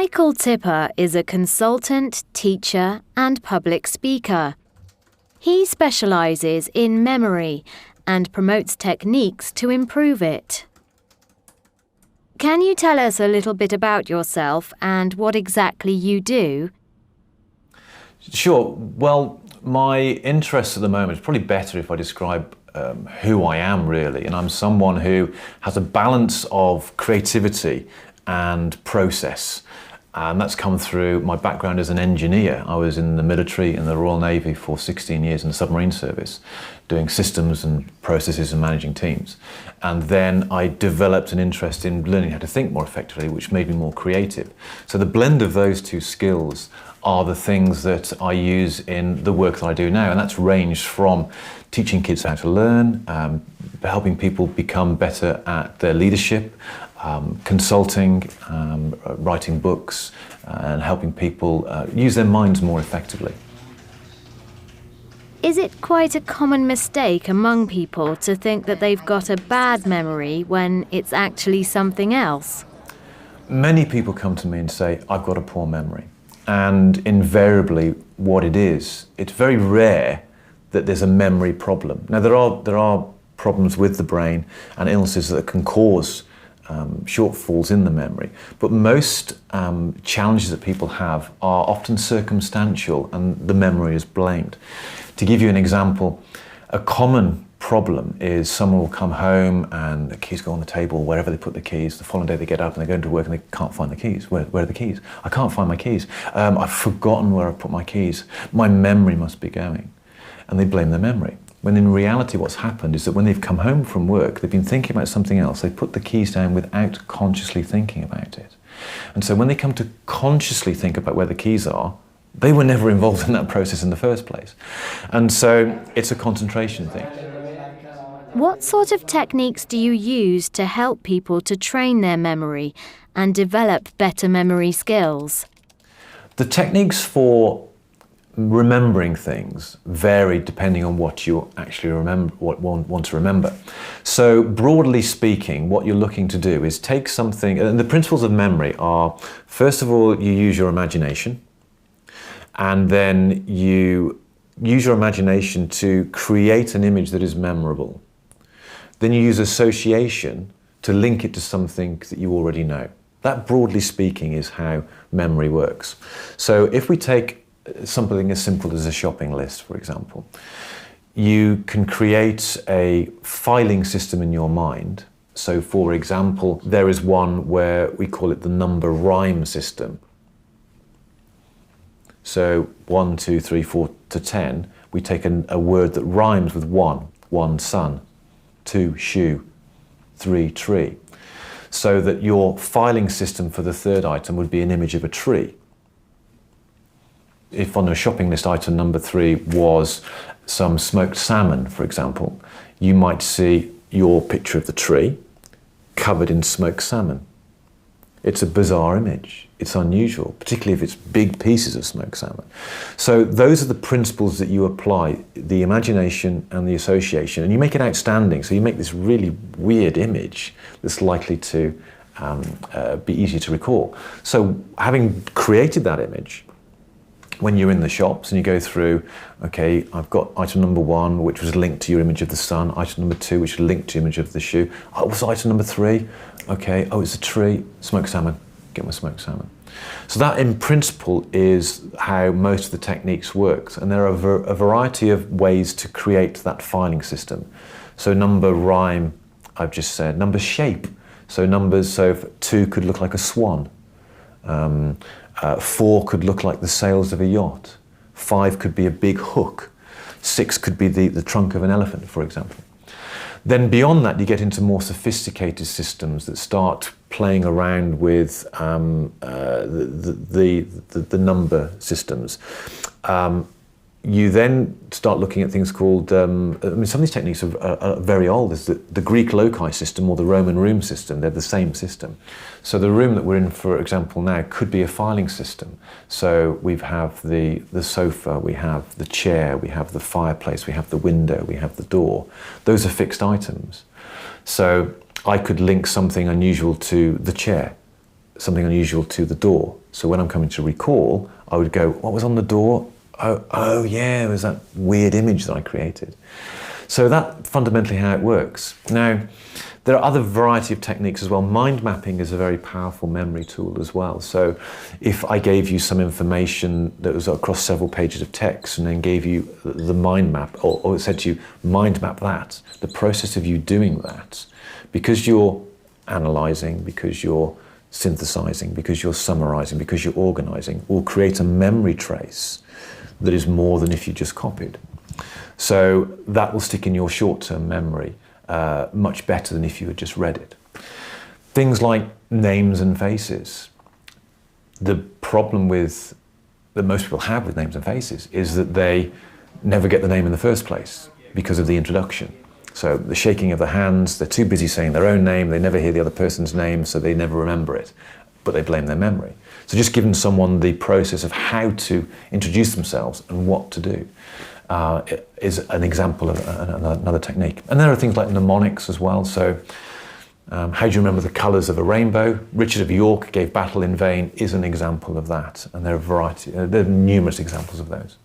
Michael Tipper is a consultant, teacher, and public speaker. He specialises in memory and promotes techniques to improve it. Can you tell us a little bit about yourself and what exactly you do? Sure. Well, my interest at the moment is probably better if I describe who I am, really. And I'm someone who has a balance of creativity and process. And that's come through my background as an engineer. I was in the military, in the Royal Navy for 16 years in the submarine service, doing systems and processes and managing teams. And then I developed an interest in learning how to think more effectively, which made me more creative. So the blend of those two skills are the things that I use in the work that I do now. And that's ranged from teaching kids how to learn, helping people become better at their leadership, consulting, writing books, and helping people use their minds more effectively. Is it quite a common mistake among people to think that they've got a bad memory when it's actually something else? Many people come to me and say, I've got a poor memory. And invariably what it is, it's very rare that there's a memory problem. Now there are problems with the brain and illnesses that can cause shortfalls in the memory, but most challenges that people have are often circumstantial and the memory is blamed. To give you an example, a common problem is someone will come home and the keys go on the table wherever they put the keys. The following day they get up and they go into work and they can't find the keys. Where are the keys? I can't find my keys. I've forgotten where I put my keys. My memory must be going. And they blame their memory. When in reality what's happened is that when they've come home from work, they've been thinking about something else. They put the keys down without consciously thinking about it. And so when they come to consciously think about where the keys are, they were never involved in that process in the first place. And so it's a concentration thing. What sort of techniques do you use to help people to train their memory and develop better memory skills? The techniques for remembering things vary depending on what you actually want to remember. So broadly speaking, what you're looking to do is take something, and the principles of memory are, first of all, you use your imagination, and then you use your imagination to create an image that is memorable. Then you use association to link it to something that you already know. That, broadly speaking, is how memory works. So if we take something as simple as a shopping list, for example, you can create a filing system in your mind. So, for example, there is one where we call it the number rhyme system. So 1, 2, 3, 4 to 10, we take a word that rhymes with one sun, 2 shoe, 3 tree. So that your filing system for the third item would be an image of a tree. If on a shopping list item number 3 was some smoked salmon, for example, you might see your picture of the tree covered in smoked salmon. It's a bizarre image. It's unusual, particularly if it's big pieces of smoked salmon. So those are the principles that you apply, the imagination and the association, and you make it outstanding. So you make this really weird image that's likely to be easy to recall. So having created that image, when you're in the shops and you go through, okay, I've got item number 1, which was linked to your image of the sun, item number 2, which was linked to your image of the shoe. Oh, what's item number 3? Okay, oh, it's a tree, smoked salmon, get my smoked salmon. So that in principle is how most of the techniques work. And there are a variety of ways to create that filing system. So number rhyme, I've just said, number shape. So numbers, so 2 could look like a swan. 4 could look like the sails of a yacht. 5 could be a big hook. 6 could be the trunk of an elephant, for example. Then beyond that, you get into more sophisticated systems that start playing around with the number systems. You then start looking at things called, some of these techniques are very old. There's the Greek loci system or the Roman room system. They're the same system. So the room that we're in, for example, now could be a filing system. So we have the sofa, we have the chair, we have the fireplace, we have the window, we have the door. Those are fixed items. So I could link something unusual to the chair, something unusual to the door, So when I'm coming to recall, I would go, what was on the door? Oh yeah, it was that weird image that I created. So that's fundamentally how it works. Now, there are other variety of techniques as well. Mind mapping is a very powerful memory tool as well. So if I gave you some information that was across several pages of text and then gave you the mind map, or said to you, mind map that, the process of you doing that, because you're analysing, because you're synthesising, because you're summarising, because you're organising, will create a memory trace that is more than if you just copied. So that will stick in your short-term memory much better than if you had just read it. Things like names and faces. The problem that most people have with names and faces is that they never get the name in the first place because of the introduction. So the shaking of the hands, they're too busy saying their own name, they never hear the other person's name, so they never remember it, but they blame their memory. So just giving someone the process of how to introduce themselves and what to do is an example of another technique. And there are things like mnemonics as well. So how do you remember the colours of a rainbow? Richard of York gave battle in vain is an example of that. And there are there are numerous examples of those.